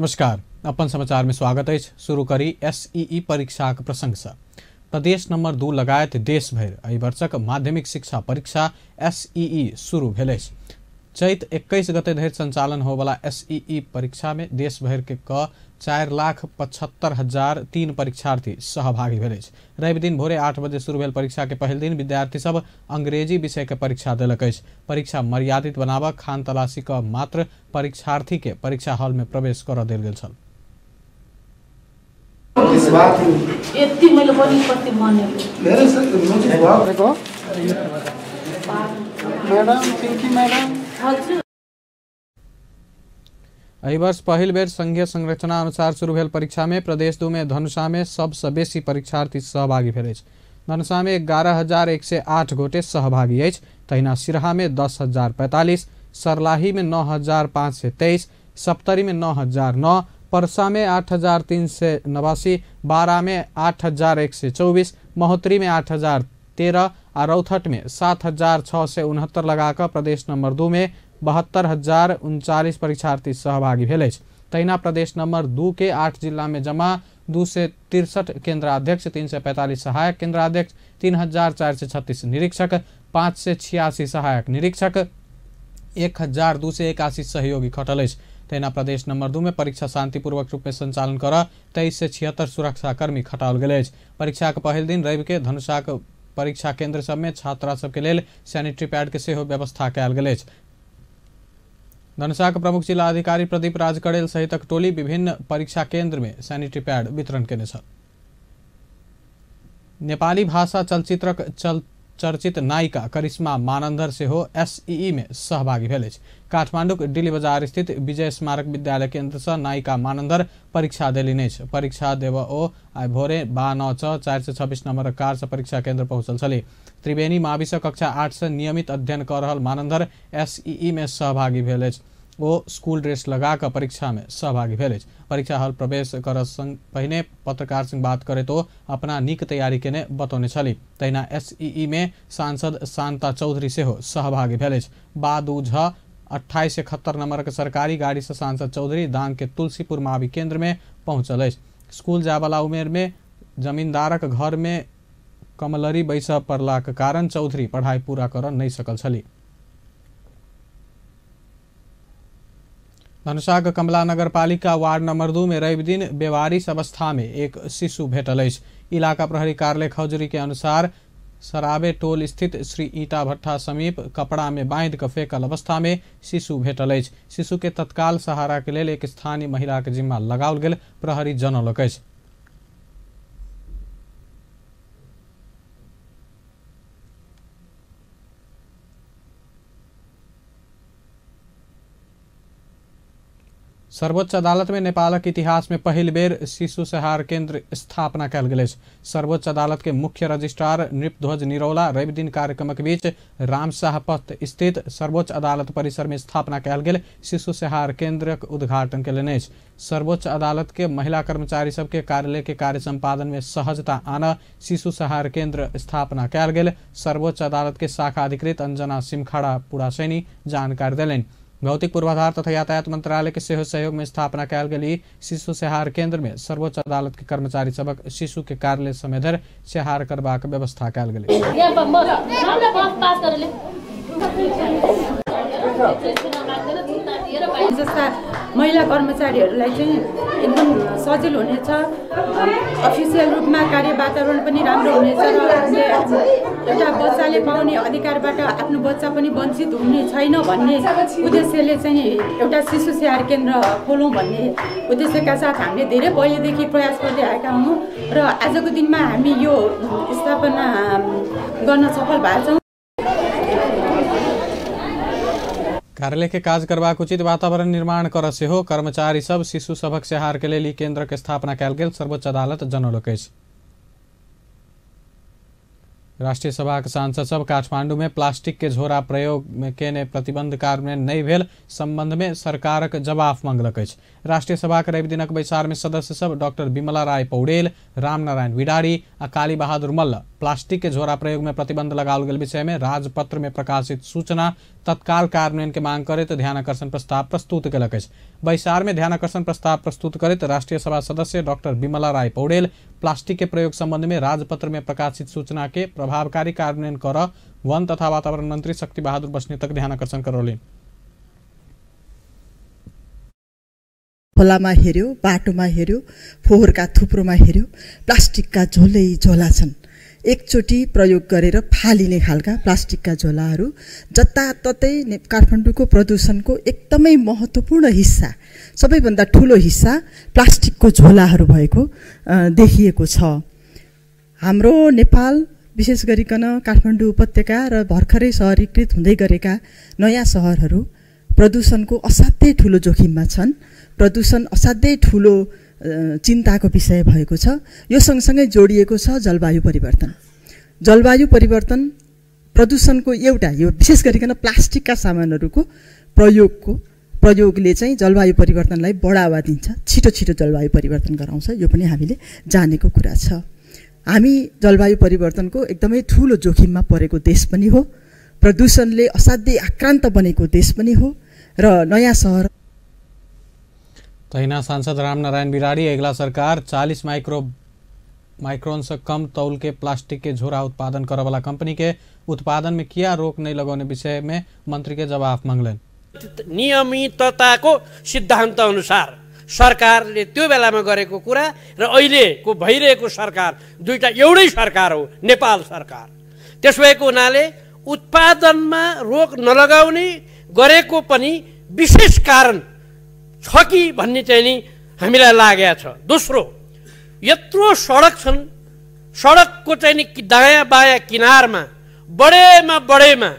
नमस्कार, अपन समाचार में स्वागत है। शुरू करी एसईई परीक्षा के प्रसंग से। प्रदेश नंबर 2 लगायत देश भर एहि वर्षक माध्यमिक शिक्षा परीक्षा एसईई शुरू भेल। चैत 21 गते धरि संचालन होवला एसईई परीक्षा में देश भर के 4,75,003 परीक्षार्थी सहभागी भेल। रवि दिन भोरे 8 बजे शुरू भेल परीक्षा के पहल दिन विद्यार्थी सब अंग्रेजी विषय के परीक्षा देलक। परीक्षा मर्यादित बनाबा खान तलाशी का मात्र परीक्षार्थी के परीक्षा हॉल में प्रवेश कर देल गेल छल। एहि वर्ष पहिल बेर संघीय संरचना अनुसार शुरू भेल परीक्षा में प्रदेश 2 में धनुषा में सबसे बेसी परीक्षार्थी सहभागी भेल। धनुषा में 11,108 गोटे सहभागी अछि। तहिना सिरहा में 10,045, सरलाही में 9,523, सप्तरी में 9,009, परसा में 8,389, बारा में 8,124, महोत्तरी में 8,013 और रौथट में 7,669 लगाकर प्रदेश नंबर 2 में 72,039 परीक्षार्थी सहभागी भेल। तहिना प्रदेश नंबर 2 के 8 जिला में जमा 263 केंद्राध्यक्ष, 345 सहायक केंद्राध्यक्ष, 3,436 निरीक्षक, 586 सहायक निरीक्षक, 1,281 सहयोगी खटल। तहिना प्रदेश नंबर 2 में परीक्षा शांतिपूर्वक रूप में संचालन कर 23 से 76 सुरक्षाकर्मी खटाओल गेल। परीक्षा के पहल दिन रवि के धनुषा परीक्षा केंद्र सब में छात्रा सबके लेल सैनिटरी पैड के सेहो व्यवस्था कयल गेल। धनुषा के प्रमुख जिला अधिकारी प्रदीप राज कड़ेल सहित टोली विभिन्न परीक्षा केंद्र में सैनिटरी पैड वितरण केने छल। नेपाली भाषा चलचित्रक चर्चित नायिका करिश्मा मानंदर से हो एसईई में सहभागी भेल। काठमांडूक डिली बाजार स्थित विजय स्मारक विद्यालय केंद्र से नायिका मानंदर परीक्षा देलिन। परीक्षा देव ओ आइ भोरे 426 नंबर कार से परीक्षा केंद्र पहुंचल छली। त्रिवेणी माविस कक्षा 8 से नियमित अध्ययन कर रहल मानंदर एसईई में सहभागी भेल। वो स्कूल ड्रेस लगा कर परीक्षा में सहभागी भेल। परीक्षा हॉल प्रवेश कर पहिने पत्रकार से बात करे तो अपना निक तैयारी केने बतौने छली। तहिना एसईई में सांसद शांता चौधरी से हो सहभागी भेल। बादू झ 28 से 71 नंबर के सरकारी गाड़ी से सांसद चौधरी दांग के तुलसीपुर मावी केंद्र में पहुंचल। स्कूल जाय वाला उमेर में जमींदारक घर में कमलरी बैस पड़ला के कारण चौधरी पढ़ाई पूरा कर नहीं सकल छली। धनुषा कमला नगर पालिका वार्ड नंबर 2 में रवि दिन बेवारिश अवस्था में एक शिशु भेटल। इलाका प्रहरी कार्यालय खौजरी के अनुसार सराबे टोल स्थित श्री ईटा भट्टा समीप कपड़ा में बांध कर फेंकल अवस्था में शिशु भेटल। शिशु के तत्काल सहारा के लिए एक स्थानीय महिला के जिम्मा लगाओल गेल प्रहरी जनौलक। सर्वोच्च अदालत में नेपालक इतिहास में पहिल बेर शिशु सहार केंद्र स्थापना कयल गेल। सर्वोच्च अदालत के मुख्य रजिस्ट्रार नृपध्वज निरौला रवि दिन कार्यक्रम के बीच रामशाह पथ स्थित सर्वोच्च अदालत परिसर में स्थापना कयल गेल शिशु सहार केंद्र उद्घाटन कयलनि। सर्वोच्च अदालत के महिला कर्मचारी सबके कार्यालय के कार्य संपादन में सहजता आना शिशु सहार केंद्र स्थापना कयल गेल सर्वोच्च अदालत के शाखा अधिकृत अंजना सिमखाड़ा पुरासैनी जानकारी देलनि। भौतिक पूर्वाधार तथा यातायात मंत्रालय के सहयोग में स्थापना कयल गेल शिशु सहार केंद्र में सर्वोच्च अदालत के कर्मचारी सबक शिशु के कार्यालय समय धरि सहार करबाक व्यवस्था कयल गेल। जस्ता महिला कर्मचारीहरूलाई चाहिँ एकदम सजिलो हुनेछ। अफिसियल रूपमा कार्य वातावरण पनि राम्रो हुनेछ र हामीले एउटा बच्चाले पाउने अधिकारबाट आफ्नो बच्चा पनि वञ्चित हुने छैन भन्ने उद्देश्यले चाहिँ एउटा शिशु स्याहार केन्द्र खोलौँ भन्ने उद्देश्यका साथ हामीले धेरै पहिलेदेखि प्रयास गर्दै आएका हौँ र आजको दिनमा हामी यो स्थापना गर्न सफल भएका छौँ। कार्यालय के काज करबाक उचित वातावरण निर्माण कर से हो कर्मचारी सब शिशु सभक सहार के लिए केंद्र के स्थापना कयल गेल सर्वोच्च अदालत जनौलक। राष्ट्रीय सभा के सांसद सब काठमांडू में प्लास्टिक के झोरा प्रयोग में केने प्रतिबंध कार्यान्वयन नहीं भेल संबंध में सरकार के जवाब मांगलक अछि। राष्ट्रीय सभा के रवि दिनक बैसार में सदस्य सब डॉक्टर विमला राय पौडेल, रामनारायण बिडारी आ काली बहादुर मल्ल प्लास्टिक के झोरा प्रयोग में प्रतिबंध लगाओल गेल विषय में राजपत्र में प्रकाशित सूचना तत्काल कार्यान्वयन के मांग करैत ध्यानाकर्षण प्रस्ताव प्रस्तुत केलक अछि। बैसार में ध्यानाकर्षण प्रस्ताव प्रस्तुत करैत राष्ट्रीय सभा सदस्य डॉक्टर विमला राय पौडेल प्लास्टिक के प्रयोग संबंध में राजपत्र में प्रकाशित सूचना के प्रभावकारी कार्यान्वयन कर वन तथा वातावरण मंत्री शक्ति बहादुर बस्नेतक ध्यानाकर्षण करौलिन्। खोलामा हेर्यो, बाटोमा हेर्यो, फोहोरका थुप्रोमा हेर्यो, प्लास्टिकका झोलै झोला छन्। एकचोटि प्रयोग गरेर फालिने खालका प्लास्टिकका झोलाहरू जताततै काठमाडौँको प्रदूषणको एकदमै महत्त्वपूर्ण हिस्सा, सबैभन्दा ठुलो हिस्सा प्लास्टिकको झोलाहरू भएको देखिएको छ। हाम्रो नेपाल विशेष गरिकन काठमाडौँ उपत्यका र भर्खरै सहरीकृत हुँदै गरेका नयाँ सहरहरू प्रदूषणको असाध्यै ठुलो जोखिममा छन्। प्रदूषण असाध्यै ठुलो चिन्ताको विषय भएको छ। यो सँगसँगै जोडिएको छ जलवायु परिवर्तन। जलवायु परिवर्तन प्रदूषणको एउटा यो विशेष गरिकन प्लास्टिकका सामानहरूको प्रयोगले चाहिँ जलवायु परिवर्तनलाई बढावा दिन्छ, छिटो छिटो जलवायु परिवर्तन गराउँछ। यो पनि हामीले जानेको कुरा छ। हामी जलवायु परिवर्तनको एकदमै ठुलो जोखिममा परेको देश पनि हो, प्रदूषणले असाध्यै आक्रान्त बनेको देश पनि हो र नयाँ सहर। तहिना सांसद रामनारायण बिराड़ी अगला सरकार 40 माइक्रोन से कम तौल के प्लास्टिक के झोरा उत्पादन करे वाला कंपनी के उत्पादन में किया रोक नहीं लगाने विषय में मंत्री के जवाब मांगलेन्। नियमितताको सिद्धान्त अनुसार सरकारले त्यो बेलामा गरेको कुरा र अहिलेको भइरहेको सरकार दुईटा एउटै सरकार हो, नेपाल सरकार। त्यसभएको हुनाले उत्पादनमा रोक नलगाउने गरेको पनि विशेष कारण छ कि भन्ने चाहिँ नि हामीलाई लागेको छ। दोस्रो, यत्रो सडक छन्, सडकको चाहिँ नि दायाँ बायाँ किनारमा बढेमा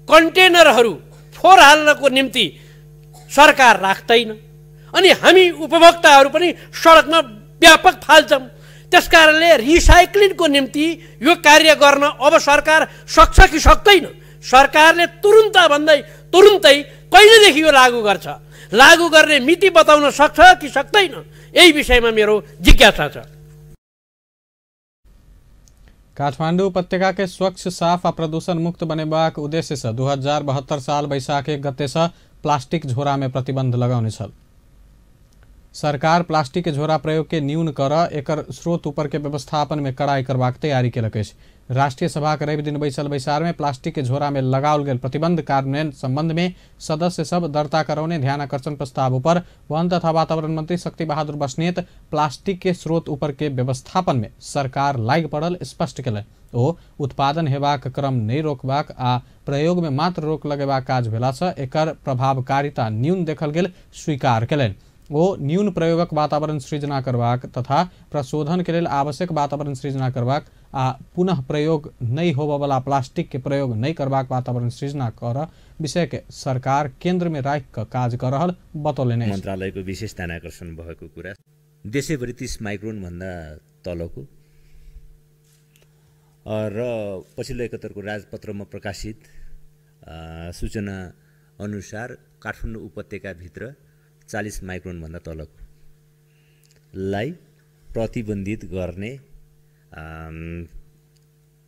कन्टेनरहरू फोहोर हाल्नको निम्ति सरकार राख्दैन अनि हामी उपभोक्ताहरू पनि सडकमा व्यापक फाल्छौँ। त्यसकारणले रिसाइक्लिङको निम्ति यो कार्य गर्न अब सरकार सक्छ कि सक्दैन? सरकारले तुरुन्तै कहिलेदेखि यो लागू गर्छ, लागू गर्ने मिति बताउन सक्छ कि सक्दैन? यही विषयमा मेरो जिज्ञासा छ। काठमाडौँ उपत्यका के स्वच्छ, साफ आ प्रदूषण मुक्त बनेबाक उद्देश्य से 2072 साल वैशाख 1 गते से प्लास्टिक झोरा में प्रतिबंध लगाउने छल। सरकार प्लास्टिक के झोरा प्रयोग के न्यून कर एकर स्रोत ऊपर के व्यवस्थापन में कड़ाई करबाक तैयारी केलक अछि। राष्ट्रीय सभा के रवि दिन बैसल बैसार में प्लास्टिक के झोरा में लगाओल गेल प्रतिबंध कार्यान्वयन संबंध में सदस्य सब दर्ता करौने ध्यानाकर्षण प्रस्ताव पर वन तथा वातावरण मंत्री शक्ति बहादुर बस्नेत प्लास्टिक के स्रोत ऊपर के व्यवस्थापन में सरकार लाग पड़ल स्पष्ट केलनि। ओ उत्पादन हेबाक क्रम नहीं रोकबाक आ प्रयोग में मात्र रोक लगेबाक काज भेला सँ एकर प्रभावकारिता न्यून देखल गेल स्वीकार केलनि। वो न्यून प्रयोगक वातावरण सृजना करबाक तथा प्रशोधन के लेल आवश्यक वातावरण सृजना करबाक आ पुनः प्रयोग नहीं होबय वाला प्लास्टिक के प्रयोग नहीं करबाक वातावरण सृजना कर विषय के सरकार केंद्र में राख क काज कर रहल बतौलेन। मन्त्रालयको विशेष ध्यानाकर्षण भएको कुरा देशैभरि 30 माइक्रोन भन्दा तलको र पछिल्लो 71 को राजपत्रमा प्रकाशित सूचना अनुसार काठमाडौँ उपत्यका भित्र 40 माइक्रोन भन्दा तलको लाई प्रतिबन्धित गर्ने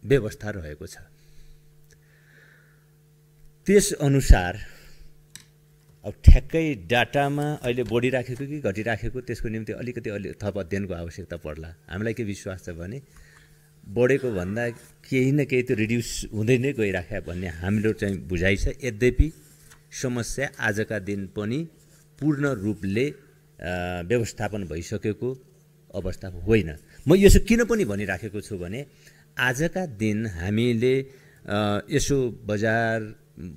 व्यवस्था रहेको छ। त्यस अनुसार अब ठ्याक्कै डाटामा अहिले बढिराखेको कि घटिराखेको त्यसको निम्ति अलिकति थप अध्ययनको आवश्यकता पर्ला। हामीलाई के विश्वास छ भने बढेको भन्दा केही न केही त रिड्युस हुँदै नै गइराख्या भन्ने हाम्रो चाहिँ बुझाइ छ। यद्यपि समस्या आजका दिन पनि पूर्ण रूपले व्यवस्थापन भइसकेको अवस्था होइन। म यसो किन पनि भनिराखेको छु भने आजका दिन हामीले यसो बजार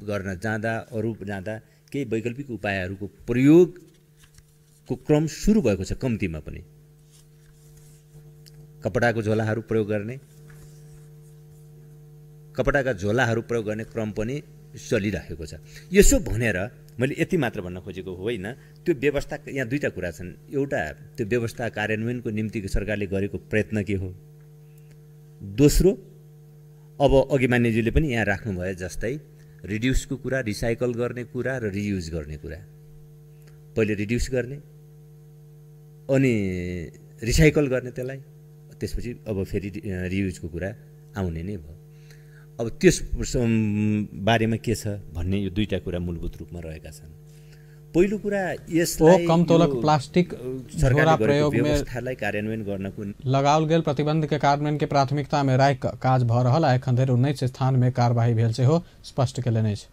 गर्न जाँदा अरू जाँदा केही वैकल्पिक उपायहरूको प्रयोगको क्रम सुरु भएको छ। कम्तीमा पनि कपडाको झोलाहरू प्रयोग गर्ने, कपडाका झोलाहरू प्रयोग गर्ने क्रम पनि चलिराखेको छ। यसो भनेर मैले यति मात्र भन्न खोजेको होइन। त्यो व्यवस्था यहाँ दुईटा कुरा छन्। एउटा त्यो व्यवस्था कार्यान्वयनको निम्ति सरकारले गरेको प्रयत्न के हो, दोस्रो अब अघि मान्यज्यूले पनि यहाँ राख्नुभयो जस्तै रिड्युसको कुरा, रिसाइकल गर्ने कुरा र रियुज गर्ने कुरा। पहिले रिड्युस गर्ने अनि रिसाइकल गर्ने त्यसलाई, त्यसपछि अब फेरि रियुजको कुरा आउने नै भयो। अब त्यस बारेमा के छ भन्ने यो दुईटा कुरा मूलभूत रूपमा रहेका छन्। पहिलो कुरा यसलाई कम तौलक प्लास्टिक झोरा प्रयोग में व्यवस्थालाई कार्यान्वयन गर्नको लगाओल गेल प्रतिबंध के कार्यान्वयन के प्राथमिकता में राख काज भ रहल आ एखन धरि 19 स्थान में कार्यवाही भेल से हो स्पष्ट केलनि अछि।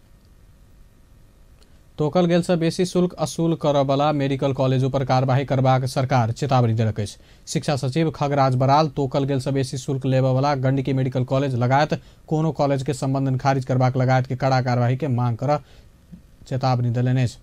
तोकल गेल से बेसी शुल्क असूल करबला मेडिकल कॉलेज पर कार्यवाही करबाक सरकार चेतावनी देलक अछि। शिक्षा सचिव खगराज बराल तोकल गेल से बेसी शुल्क लेबवला गंडकी मेडिकल कॉलेज लगायत कोनो कॉलेज के संबंधन खारिज करबाक लगायत के कड़ा कार्यवाही के मांग कर चेतावनी देलनि अछि।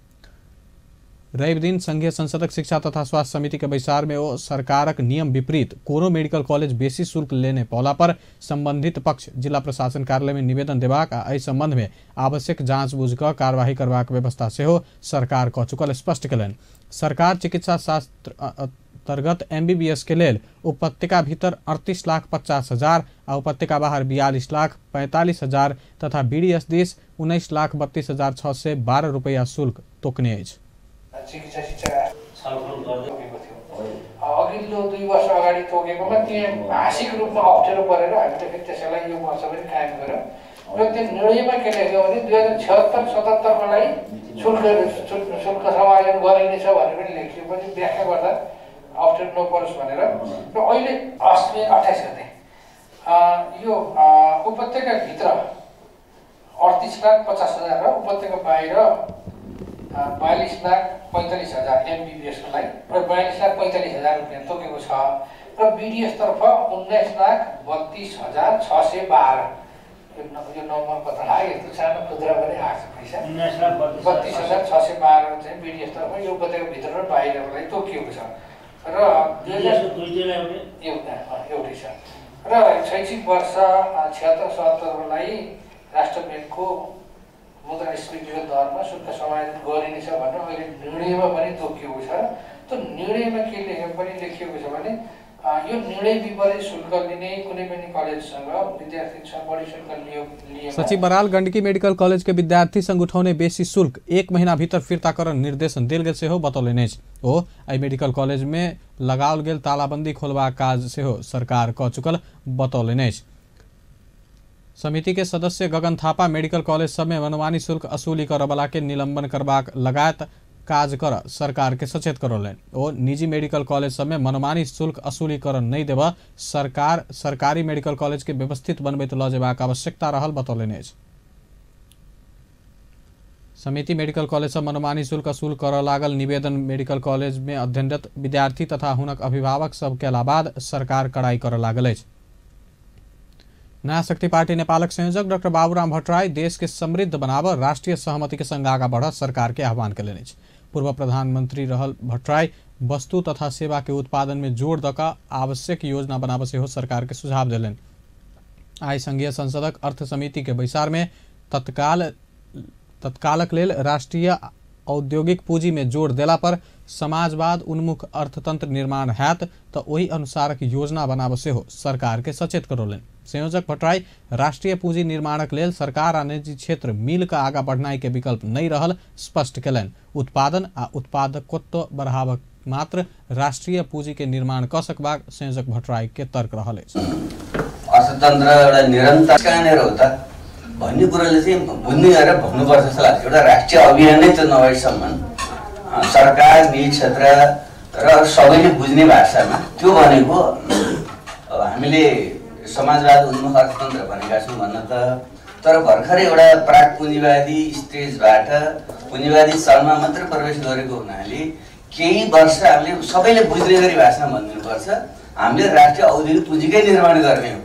रवि दिन संघीय संसदक शिक्षा तथा स्वास्थ्य समिति के बैसार में ओ सरकारक नियम विपरीत कोनो मेडिकल कॉलेज बेसी शुल्क लेने पौला पर संबंधित पक्ष जिला प्रशासन कार्यालय में निवेदन देबाक आ एहि संबंध में आवश्यक जांच-बूझ क कार्यवाही करबाक व्यवस्था सेहो सरकार क चुकल स्पष्ट केलनि। सरकार चिकित्सा शास्त्र अंतर्गत MBBS के लेल उपत्यका भीतर 38,50,000 आ उपत्यका बाहर 42,45,000 तथा BDS देश 19,32,612 रुपैया शुल्क तोकने अछि। चिकित्सा शिक्षा छलफल गर्दैको थियो। अघिल्लो 2 वर्ष अगाडि तोकेकोमा त्यहाँ भाषिक रूपमा अप्ठ्यारो परेर हामीले फेरि त्यसैलाई यो वर्ष पनि कायम गर्यौँ र त्यो निर्णयमा के लेख्यो भने 2076-77 लाई शुल्क समायोजन गरिनेछ भनेर पनि लेखियो। पनि व्याख्या गर्दा अप्ठ्यारो नपरोस् भनेर र अहिले 28 गते यो उपत्यकाभित्र 38,50,000 र उपत्यका बाहिर 42,45,000 MBBS को लागि र 42,45,000 रुपैयाँ तोकेको छ र BDS तर्फ 19,32,612 यो नम्बर पत्ता आयो। यस्तो सानो खुद्रा पनि आएको छ पैसा 19,32,612 चाहिँ BDS तर्फ यो उपत्यका भित्र र बाहिरको लागि तोकिएको छ र एउटै छ र शैक्षिक वर्ष 76-77 लाई राष्ट्र ब्याङ्कको मुद्रास्फीतिको दरमा शुल्क समायोजन गरिनेछ भनेर अहिले निर्णयमा पनि तोकिएको छ। त्यो निर्णयमा के लेखिएको छ भने यो निर्णय विपरीत शुल्क लिने कुनै पनि कलेजसँग विद्यार्थीसँग बढी शुल्क लिए। सचिव बराल गंडकी मेडिकल कॉलेज के विद्यार्थी संग उठाउने बेसी शुल्क 1 महीना भीतर फिर्ता कर निर्देशन देल गेल सेहो बतौलनि अछि। ओ एहि मेडिकल कॉलेज में लगाओल गेल तालाबंदी खोलबाक काज सेहो सरकार क चुकल बतौलनि अछि। समिति के सदस्य गगन थापा मेडिकल कॉलेज सब में मनमानी शुल्क असूली करबला के निलंबन करबाक लगायत काज कर सरकार के सचेत करौलनि। ओ निजी मेडिकल कॉलेज सब में मनमानी शुल्क असूली कर नहीं देबा सरकार सरकारी मेडिकल कॉलेज के व्यवस्थित बनबैत ल जेबाक आवश्यकता रहल बतौलनि अछि। समिति मेडिकल कॉलेज से मनमानी शुल्क असूल कर लागल निवेदन मेडिकल कॉलेज में अध्ययनरत विद्यार्थी तथा हुनक अभिभावक सब के बाद सरकार कड़ाई कर लागल अछि। नया शक्ति पार्टी नेपालक संयोजक डॉक्टर बाबूराम भट्टराई देश के समृद्ध बनाब राष्ट्रीय सहमति के संग आगा बढ़ सरकार के आह्वान कयलनि अछि। पूर्व प्रधानमंत्री रहल भट्टराई वस्तु तथा सेवा के उत्पादन में जोड़ द क आवश्यक योजना बनाब सेहो सरकार के सुझाव देलनि। आई संघीय संसदक अर्थ समिति के बैसार में तत्कालक लेल राष्ट्रीय औद्योगिक पूंजी में जोड़ देला पर समाजवाद उन्मुख अर्थतंत्र निर्माण हैत तो वही अनुसारक योजना बनाब सेहो सरकार के सचेत करौलनि। संयोजक भट्टराई राष्ट्रीय पूंजी निर्माणक लेल सरकार आ निजी क्षेत्र मिल का आगा बढ़नाई के विकल्प नहीं रहल स्पष्ट केलनि। उत्पादन आ उत्पादकत्व बढ़ावक मात्र राष्ट्रीय पूंजी के निर्माण क सकबाक संयोजक भट्टराई के तर्क रहल अछि। अर्थतन्त्र एउटा निरन्तर कहाँनिर हो त भन्ने कुराले चाहिँ बुझ्ने गरेर भन्नुपर्छ जस्तो लाग्छ। एउटा राष्ट्रिय अभियान नै त नभएसम्म सरकार निजी क्षेत्र र सबैले बुझ्ने भाषामा त्यो भनेको अब हामीले समाजवाद उन्मुख अर्थतन्त्र भनेका छौँ भन्न त तर भर्खरै एउटा प्राक पुँजीवादी स्टेजबाट पुँजीवादी चलमा मात्र प्रवेश गरेको हुनाले केही वर्ष हामीले सबैले बुझ्ने गरी भाषामा भनिदिनुपर्छ। हामीले राष्ट्रिय औद्योगिक पुँजीकै निर्माण गर्ने हो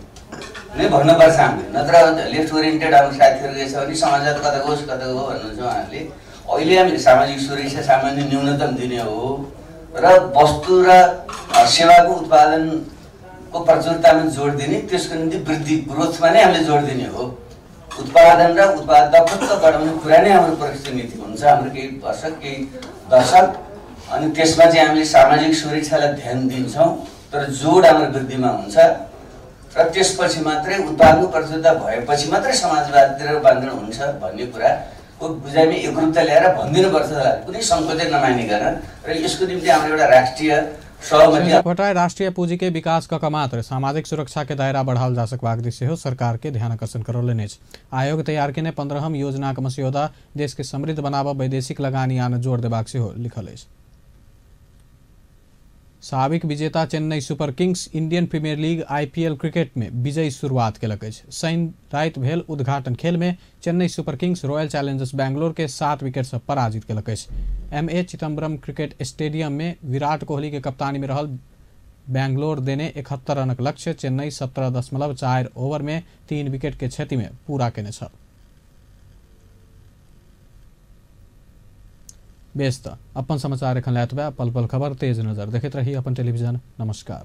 नै भन्नुपर्छ हामीले। नत्र लेफ्ट ओरिएन्टेड हाम्रो साथीहरू के छ भने समाजवाद कता गयोस् भन्नुहुन्छ उहाँहरूले। अहिले हामीले सामाजिक सुरक्षा सामान्य न्यूनतम दिने हो र वस्तु र सेवाको उत्पादनको प्रचुरतामा जोड दिने, त्यसको निम्ति वृद्धि ग्रोथमा नै हामीले जोड दिने हो। उत्पादन र उत्पादकत्व बढाउने कुरा नै हाम्रो प्रशिक्षण नीति हुन्छ हाम्रो केही वर्ष केही दशक। अनि त्यसमा चाहिँ हामीले सामाजिक सुरक्षालाई ध्यान दिन्छौँ तर जोड हाम्रो वृद्धिमा हुन्छ। र त्यसपछि मात्रै उत्पादनको प्रतियोगिता भएपछि मात्रै समाजवादतिर बाँधन हुन्छ भन्ने कुराको बुझाइमा एकरूपता ल्याएर भनिदिनुपर्छ जस्तो लाग्छ, कुनै सङ्कोचन नमानिकन। र यसको निम्ति हाम्रो एउटा राष्ट्रिय सहमति भट्टराई राष्ट्रीय पूंजी के विकास का मात्र सामाजिक सुरक्षा के दायरा बढ़ाल जा सकबाक दिशा हो सरकार के ध्यान आकर्षण करौलने आयोग तैयार के 15हम योजना का मस्यौदा देश के समृद्ध बनावा वैदेशिक लगानी आने जोड़ देबाक से हो लिखल है। साबिक विजेता Chennai super kings Indian premier league IPL cricket में विजयी शुरुआत केलक अछि। शनि रात भेल उद्घाटन खेल में Chennai super Kings royal Challengers Bangalore के 7 विकेट से पराजित केलक अछि। MA चिदम्बरम क्रिकेट स्टेडियम में विराट कोहली के कप्तानी में रहल बैंगलोर देने 71 रनक लक्ष्य चेन्नई 17.4 ओवर में 3 विकेट के क्षति में पूरा केने छल। बेस त अपन समाचार एखन लायत बा पल पल खबर तेज नजर देखैत रही अपन टेलीविजन। नमस्कार।